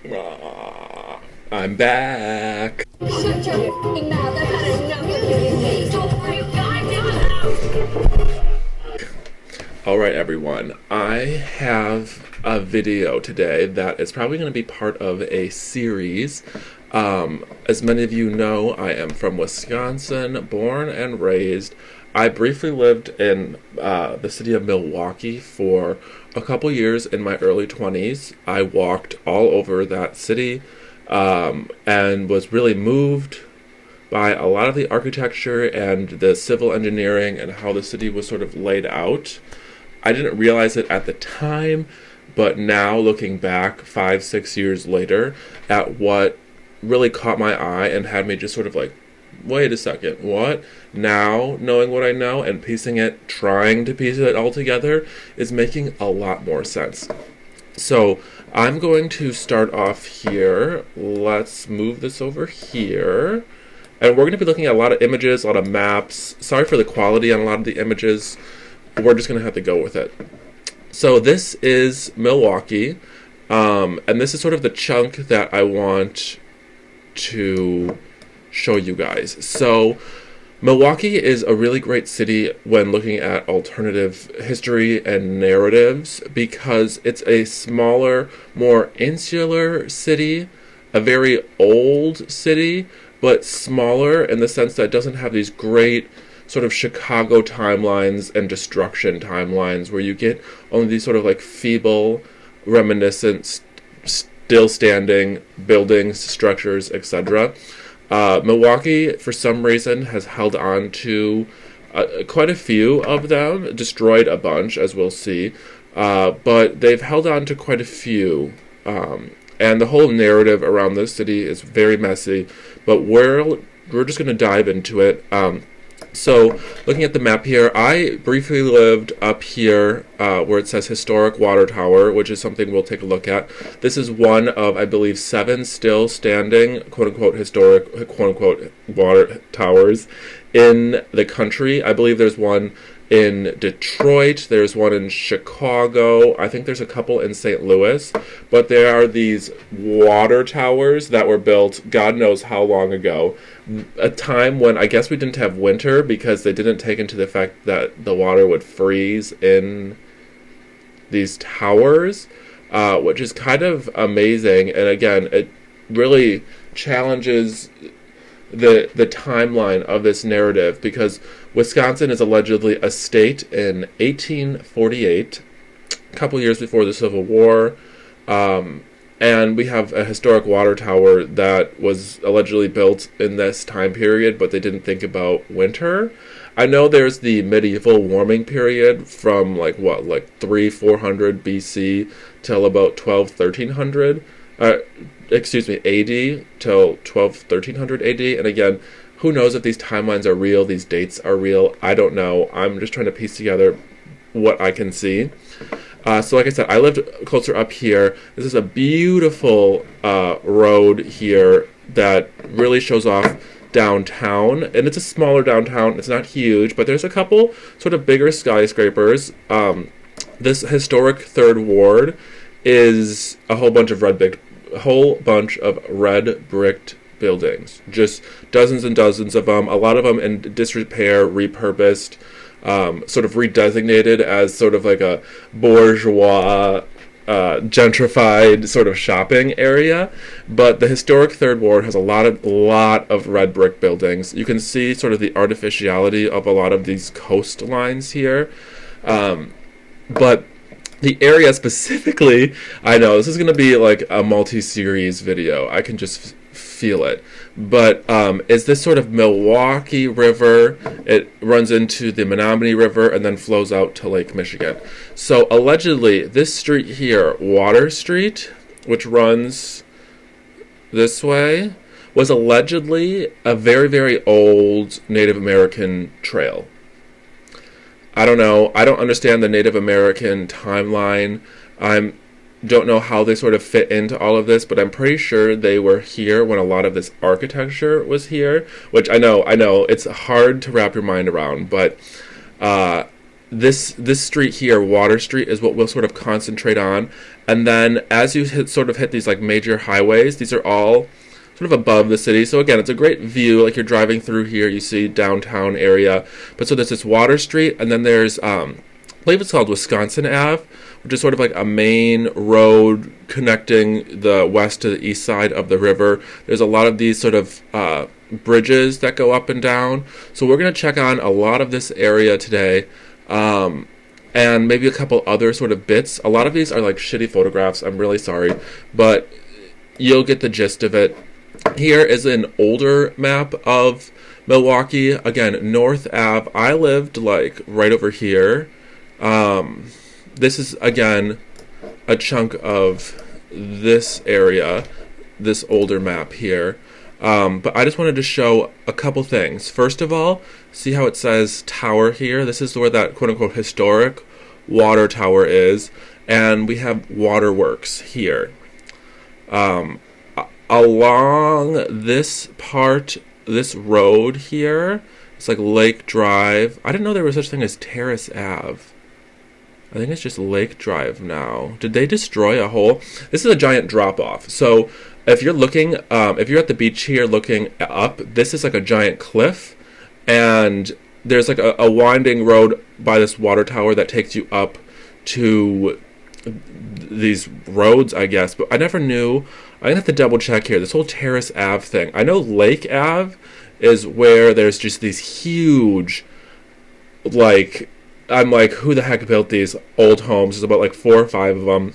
I'm back. Shut your f***ing mouth. I've had enough of you these days. Alright, everyone. I have a video today that is probably going to be part of a series. As many of you know, I am from Wisconsin, born and raised. I briefly lived in the city of Milwaukee for a couple years in my early 20s. I walked all over that city and was really moved by a lot of the architecture and the civil engineering and how the city was sort of laid out. I didn't realize it at the time, but now looking back 5-6 years later at what really caught my eye and had me just sort of like, wait a second, what? Now, knowing what I know and trying to piece it all together is making a lot more sense. So I'm going to start off here. Let's move this over here. And we're going to be looking at a lot of images, a lot of maps. Sorry for the quality on a lot of the images. We're just going to have to go with it. So this is Milwaukee. And this is sort of the chunk that I want to show you guys. So Milwaukee is a really great city when looking at alternative history and narratives because it's a smaller, more insular city, a very old city, but smaller in the sense that it doesn't have these great sort of Chicago timelines and destruction timelines where you get only these sort of like feeble, reminiscent, still standing buildings, structures, etc. Milwaukee, for some reason, has held on to quite a few of them, destroyed a bunch, as we'll see, but they've held on to quite a few, and the whole narrative around this city is very messy, but we're just going to dive into it. So, looking at the map here, I briefly lived up here where it says Historic Water Tower, which is something we'll take a look at. This is one of, I believe, 7 still standing, quote-unquote, historic, quote-unquote, water towers in the country. I believe there's one in Detroit, there's one in Chicago, I think there's a couple in St. Louis, but there are these water towers that were built God knows how long ago, a time when I guess we didn't have winter because they didn't take into the fact that the water would freeze in these towers, which is kind of amazing, and again, it really challenges the timeline of this narrative because Wisconsin is allegedly a state in 1848, a couple years before the Civil War, and we have a historic water tower that was allegedly built in this time period, but they didn't think about winter. I know there's the medieval warming period from like 300-400 BC till about 1300 AD till 1300 AD, and again, who knows if these timelines are real, these dates are real, I don't know. I'm just trying to piece together what I can see. So like I said, I lived closer up here. This is a beautiful road here that really shows off downtown, and it's a smaller downtown. It's not huge, but there's a couple sort of bigger skyscrapers. This historic third ward is a whole bunch of red bricked buildings, just dozens and dozens of them, a lot of them in disrepair, repurposed, sort of redesignated as sort of like a bourgeois, gentrified sort of shopping area. But the historic third ward has a lot of red brick buildings. You can see sort of the artificiality of a lot of these coastlines here, but the area specifically, I know this is going to be like a multi-series video. I can just feel it. But is this sort of Milwaukee River. It runs into the Menominee River and then flows out to Lake Michigan. So allegedly, this street here, Water Street, which runs this way, was allegedly a very, very old Native American trail. I don't know. I don't understand the Native American timeline. I don't know how they sort of fit into all of this, but I'm pretty sure they were here when a lot of this architecture was here, which I know, it's hard to wrap your mind around, but this street here, Water Street, is what we'll sort of concentrate on. And then as you hit these like major highways, these are all sort of above the city. So again, it's a great view. Like you're driving through here, you see downtown area. But so there's this Water Street, and then there's I believe it's called Wisconsin Ave, which is sort of like a main road connecting the west to the east side of the river. There's a lot of these sort of bridges that go up and down. So we're going to check on a lot of this area today. And maybe a couple other sort of bits. A lot of these are like shitty photographs. I'm really sorry. But you'll get the gist of it. Here is an older map of Milwaukee. Again, North Ave. I lived like right over here. This is, again, a chunk of this area, this older map here. But I just wanted to show a couple things. First of all, see how it says tower here? This is where that quote-unquote historic water tower is. And we have waterworks here. Along this part, this road here, it's like Lake Drive. I didn't know there was such a thing as Terrace Ave. I think it's just Lake Drive now. Did they destroy a whole... This is a giant drop-off. So if you're looking, if you're at the beach here looking up, this is like a giant cliff. And there's like a winding road by this water tower that takes you up to these roads, I guess. But I never knew. I'm going to have to double check here. This whole Terrace Ave thing. I know Lake Ave is where there's just these huge, like... I'm like, who the heck built these old homes? There's about like 4 or 5 of them.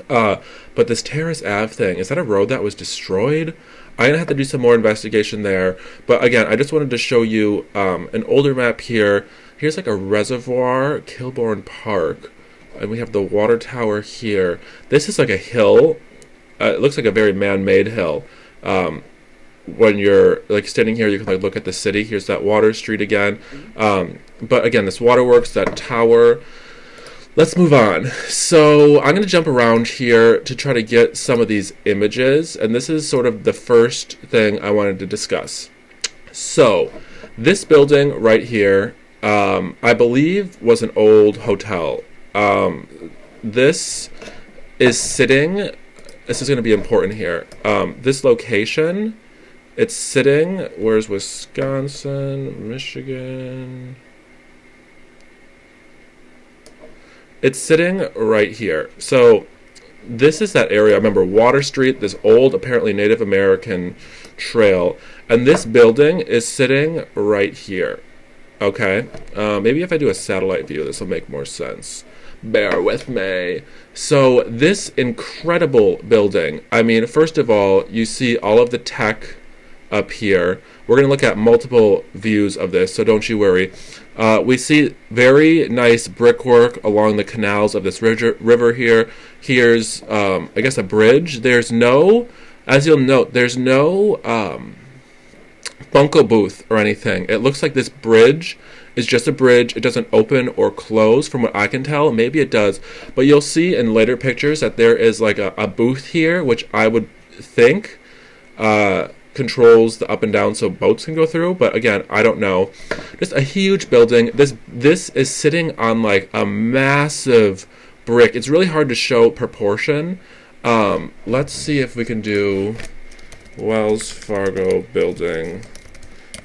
But this Terrace Ave thing, is that a road that was destroyed? I'm going to have to do some more investigation there. But again, I just wanted to show you an older map here. Here's like a reservoir, Kilbourne Park. And we have the water tower here. This is like a hill. It looks like a very man-made hill. When you're like standing here, you can like look at the city. Here's that Water Street again. But again, this waterworks, that tower. Let's move on. So I'm going to jump around here to try to get some of these images. And this is sort of the first thing I wanted to discuss. So this building right here, I believe was an old hotel. This is sitting, this is going to be important here. This location, it's sitting, where's Wisconsin, Michigan? It's sitting right here. So this is that area. Remember, Water Street, this old, apparently Native American trail. And this building is sitting right here. Okay? Maybe if I do a satellite view, this will make more sense. Bear with me. So this incredible building, I mean, first of all, you see all of the tech up here. We're going to look at multiple views of this, so don't you worry. We see very nice brickwork along the canals of this river here. Here's, I guess, a bridge. There's no, as you'll note, there's no bunko booth or anything. It looks like this bridge is just a bridge. It doesn't open or close from what I can tell. Maybe it does. But you'll see in later pictures that there is like a booth here, which I would think controls the up and down so boats can go through. But again, I don't know. Just a huge building. This is sitting on like a massive brick. It's really hard to show proportion. Let's see if we can do Wells Fargo building,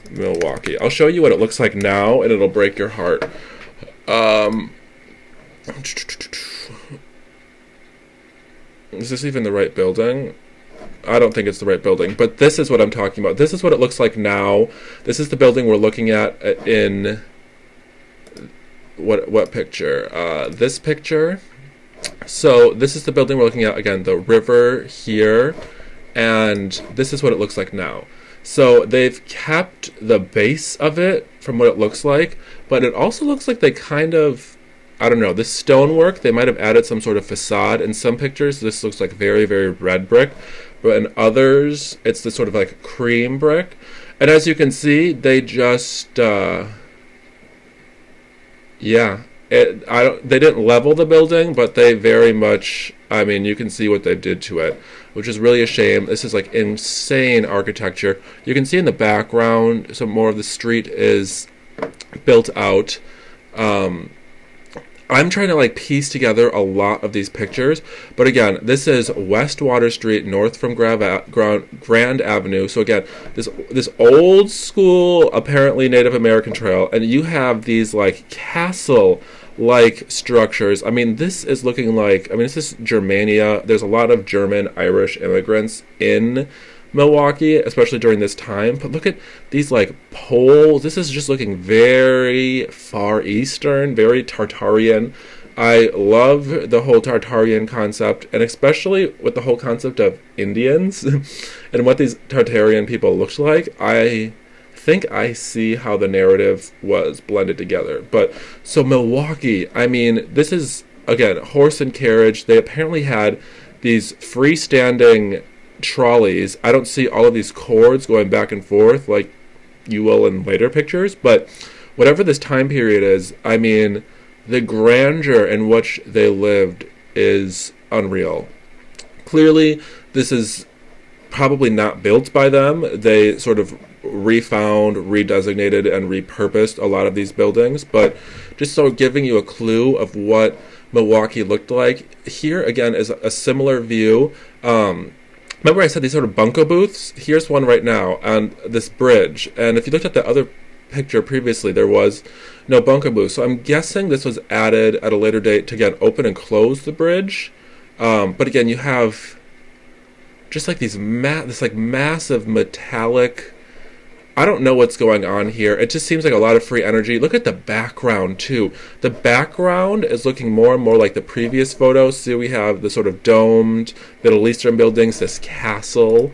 Milwaukee. I'll show you what it looks like now, and it'll break your heart. Is this even the right building? I don't think it's the right building, but this is what I'm talking about. This is what it looks like now. This is the building we're looking at in what picture? This picture. So this is the building we're looking at, again, the river here, and this is what it looks like now. So they've kept the base of it from what it looks like, but it also looks like they kind of, I don't know, this stonework, they might have added some sort of facade. In some pictures, this looks like very, very red brick, but in others, it's this sort of like cream brick. And as you can see, they just, they didn't level the building, but they very much, I mean, you can see what they did to it, which is really a shame. This is like insane architecture. You can see in the background some more of the street is built out. I'm trying to like piece together a lot of these pictures, but again, this is West Water Street, north from Grand Avenue. So again, this old school, apparently Native American trail, and you have these like castle like structures. I mean, this is looking like, I mean, this is Germania. There's a lot of German Irish immigrants in Milwaukee, especially during this time. But look at these like poles. This is just looking very Far Eastern, very Tartarian. I love the whole Tartarian concept, and especially with the whole concept of Indians and what these Tartarian people looked like. I think I see how the narrative was blended together. But so Milwaukee, I mean, this is again horse and carriage. They apparently had these freestanding trolleys. I don't see all of these cords going back and forth like you will in later pictures, but whatever this time period is, I mean, the grandeur in which they lived is unreal. Clearly, this is probably not built by them. They sort of refound, redesignated, and repurposed a lot of these buildings, but just so giving you a clue of what Milwaukee looked like, here again is a similar view. Remember I said these sort of bunko booths? Here's one right now on this bridge. And if you looked at the other picture previously, there was no bunko booth. So I'm guessing this was added at a later date to, again, open and close the bridge. But again, you have just like this like massive metallic, I don't know what's going on here. It just seems like a lot of free energy. Look at the background, too. The background is looking more and more like the previous photos. See, we have the sort of domed Middle Eastern buildings, this castle.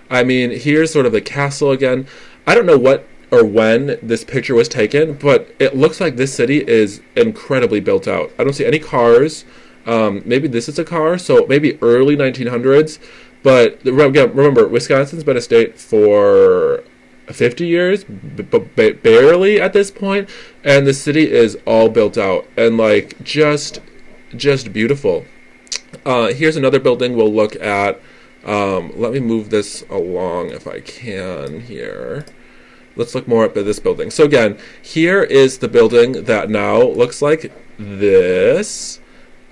I mean, here's sort of the castle again. I don't know what or when this picture was taken, but it looks like this city is incredibly built out. I don't see any cars. Maybe this is a car, so maybe early 1900s. But remember, Wisconsin's been a state for 50 years, but barely at this point, and the city is all built out and like just beautiful. Here's another building we'll look at. Let me move this along if I can here. Let's look more at this building. So again, here is the building that now looks like this.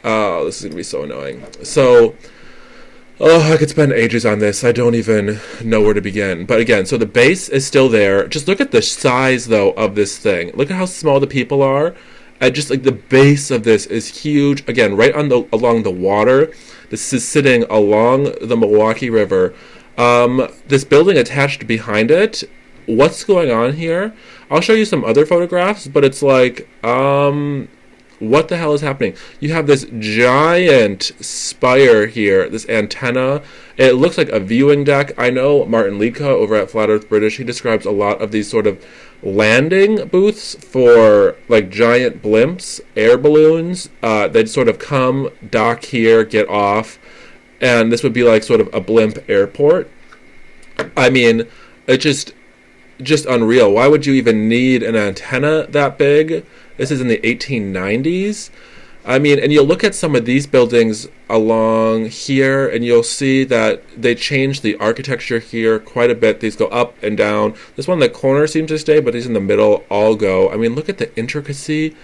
Oh, this is gonna be so annoying. So I could spend ages on this. I don't even know where to begin. But again, so the base is still there. Just look at the size, though, of this thing. Look at how small the people are. And just like the base of this is huge. Again, right on along the water. This is sitting along the Milwaukee River. This building attached behind it. What's going on here? I'll show you some other photographs, but it's like, what the hell is happening? You have this giant spire here, this antenna. It looks like a viewing deck. I know Martin Lika over at Flat Earth British, he describes a lot of these sort of landing booths for like giant blimps, air balloons. They'd sort of come, dock here, get off, and this would be like sort of a blimp airport. I mean, it just unreal. Why would you even need an antenna that big? This is in the 1890s. I mean, and you'll look at some of these buildings along here, and you'll see that they changed the architecture here quite a bit. These go up and down. This one in the corner seems to stay, but these in the middle all go. I mean, look at the intricacy.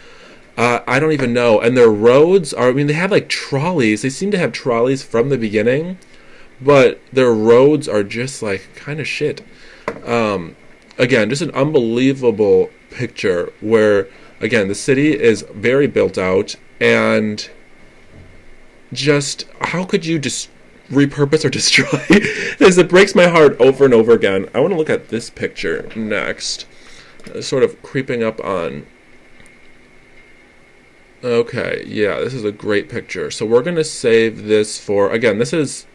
I don't even know. And their roads are, I mean, they have like trolleys. They seem to have trolleys from the beginning, but their roads are just like kind of shit. Again, just an unbelievable picture where, again, the city is very built out, and just how could you just repurpose or destroy this? It breaks my heart over and over again. I want to look at this picture next, sort of creeping up on. Okay, yeah, this is a great picture. So we're going to save this for, again, this is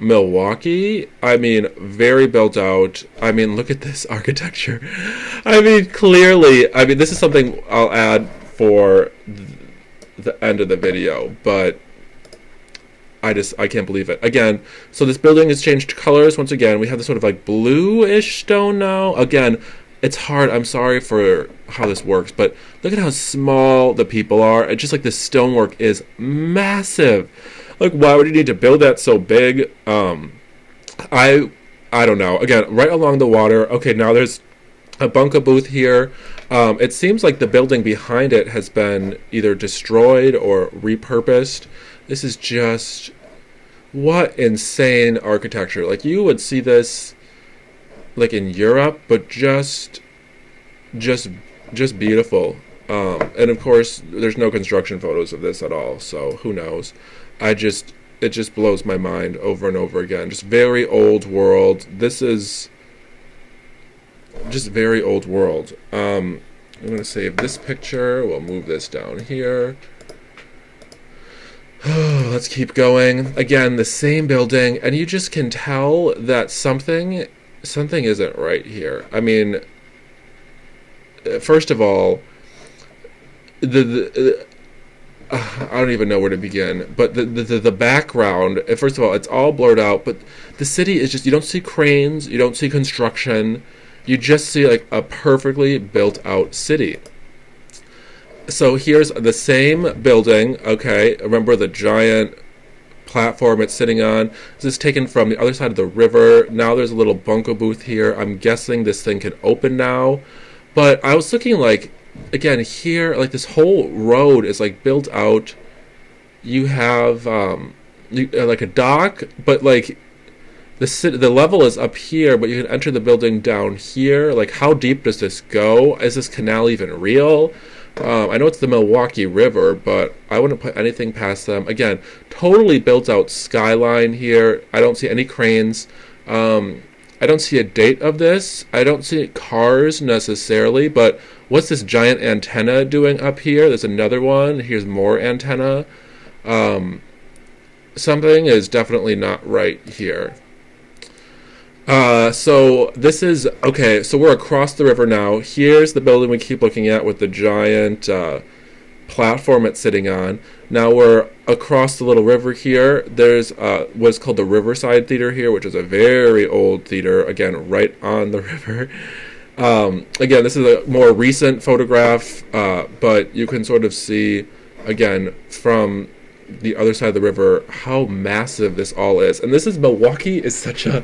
Milwaukee. I mean, very built out. I mean, look at this architecture. I mean, clearly, I mean, this is something I'll add for the end of the video, but I can't believe it. Again, so this building has changed colors. Once again, we have this sort of like bluish stone now. Again, it's hard. I'm sorry for how this works, but look at how small the people are. It's just like the stonework is massive. Like, why would you need to build that so big? I don't know. Again, right along the water. Okay, now there's a bunko booth here. It seems like the building behind it has been either destroyed or repurposed. This is just what insane architecture. Like you would see this like in Europe, but just just beautiful. And of course, there's no construction photos of this at all, so who knows? It just blows my mind over and over again. Just very old world. This is just very old world. I'm going to save this picture. We'll move this down here. Let's keep going. Again, the same building, and you just can tell that something isn't right here. I mean, first of all, I don't even know where to begin. But the background, first of all, it's all blurred out. But the city is just, you don't see cranes, you don't see construction. You just see like a perfectly built out city. So here's the same building, okay? Remember the giant platform it's sitting on? This is taken from the other side of the river. Now there's a little bunko booth here. I'm guessing this thing can open now. But I was looking like, again, here, like this whole road is like built out. You have like a dock, but like the level is up here, but you can enter the building down here. Like, how deep does this go? Is this canal even real? I know it's the Milwaukee River, but I wouldn't put anything past them. Again, totally built out skyline here. I don't see any cranes. I don't see a date of this. I don't see cars necessarily, but what's this giant antenna doing up here? There's another one. Here's more antenna. Something is definitely not right here. So this is, okay, so we're across the river now. Here's the building we keep looking at with the giant platform it's sitting on. Now we're across the little river here. There's what's called the Riverside Theater here, which is a very old theater, again, right on the river. Again, this is a more recent photograph, but you can sort of see, again, from the other side of the river, how massive this all is. And this is, Milwaukee is such a...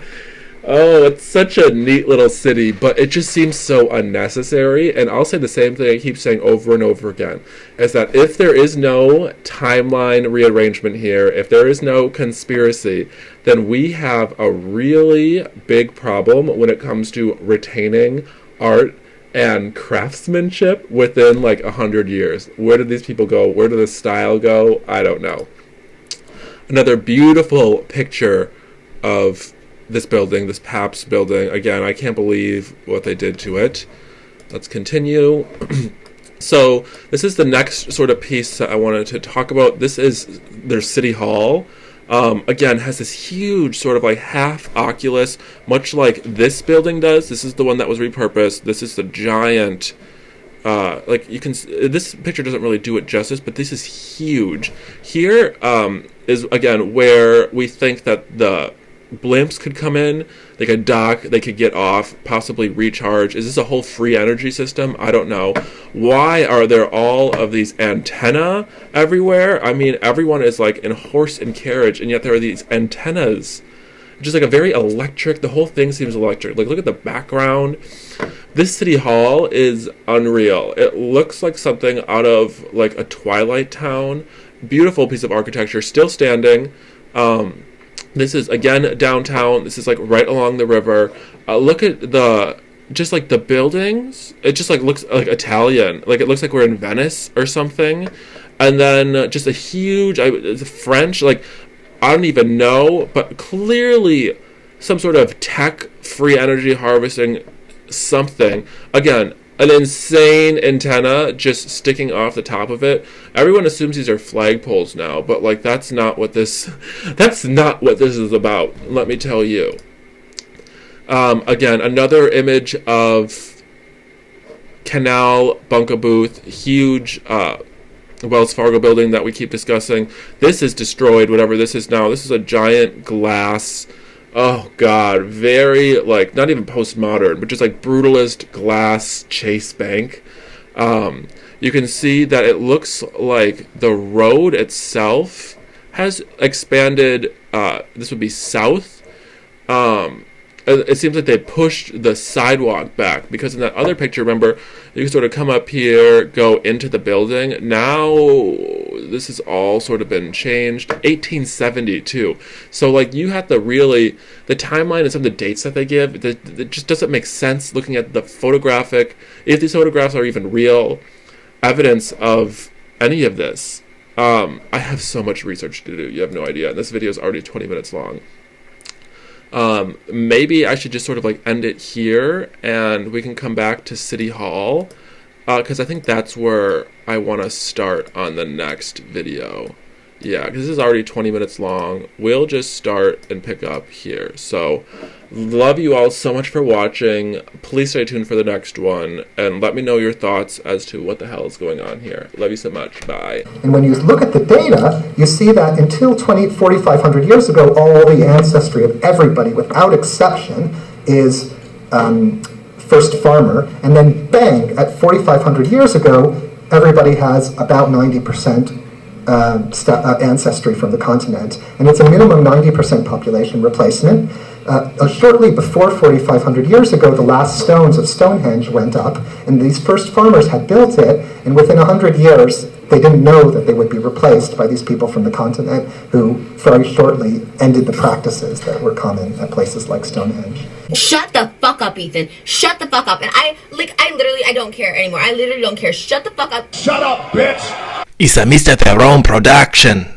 Oh, it's such a neat little city, but it just seems so unnecessary. And I'll say the same thing I keep saying over and over again, is that if there is no timeline rearrangement here, if there is no conspiracy, then we have a really big problem when it comes to retaining art and craftsmanship within like 100 years. Where did these people go? Where did the style go? I don't know. Another beautiful picture of this building, this Pabst building. Again, I can't believe what they did to it. Let's continue. So this is the next sort of piece that I wanted to talk about. This is their city hall. Again, has this huge sort of like half oculus, much like this building does. This is the one that was repurposed. This is the giant, like you can, this picture doesn't really do it justice, but this is huge. Here is, again, where we think that the blimps could come in, they could dock, they could get off, possibly recharge. Is this a whole free energy system? I don't know. Why are there all of these antenna everywhere? I mean, everyone is like in horse and carriage, and yet there are these antennas. Just like a very electric, the whole thing seems electric. Like, look at the background. This city hall is unreal. It looks like something out of like a Twilight Town. Beautiful piece of architecture, still standing. This is, again, downtown. This is, like, right along the river. Look at just, like, the buildings. It just, like, looks, like, Italian. Like, it looks like we're in Venice or something. And then just a huge, French, like, I don't even know, but clearly some sort of tech, free energy harvesting something. Again, an insane antenna just sticking off the top of it. Everyone assumes these are flagpoles now, but like that's not what this is about, let me tell you. Again, another image of canal, bunker booth, huge Wells Fargo building that we keep discussing. This is destroyed, whatever this is now. This is a giant glass, oh god, very, like, not even postmodern, but just like brutalist glass Chase Bank. You can see that it looks like the road itself has expanded, this would be south, it seems like they pushed the sidewalk back, because in that other picture, remember, you can sort of come up here, go into the building. Now this has all sort of been changed. 1872. So like you have to really, the timeline and some of the dates that they give, it just doesn't make sense looking at the photographic, if these photographs are even real evidence of any of this. I have so much research to do. You have no idea. And this video is already 20 minutes long. Maybe I should just sort of like end it here and we can come back to City Hall, because I think that's where I want to start on the next video. Yeah, because this is already 20 minutes long. We'll just start and pick up here. So, love you all so much for watching. Please stay tuned for the next one, and let me know your thoughts as to what the hell is going on here. Love you so much. Bye. And when you look at the data, you see that until 4,500 years ago, all the ancestry of everybody, without exception, is first farmer. And then, bang, at 4,500 years ago, everybody has about 90% ancestry from the continent, and it's a minimum 90% population replacement. Shortly before 4,500 years ago, the last stones of Stonehenge went up, and these first farmers had built it, and within 100 years, they didn't know that they would be replaced by these people from the continent who very shortly ended the practices that were common at places like Stonehenge. Shut the fuck up, Ethan. Shut the fuck up. And I don't care anymore. I literally don't care. Shut the fuck up. Shut up, bitch! It's a Mr. Theron production.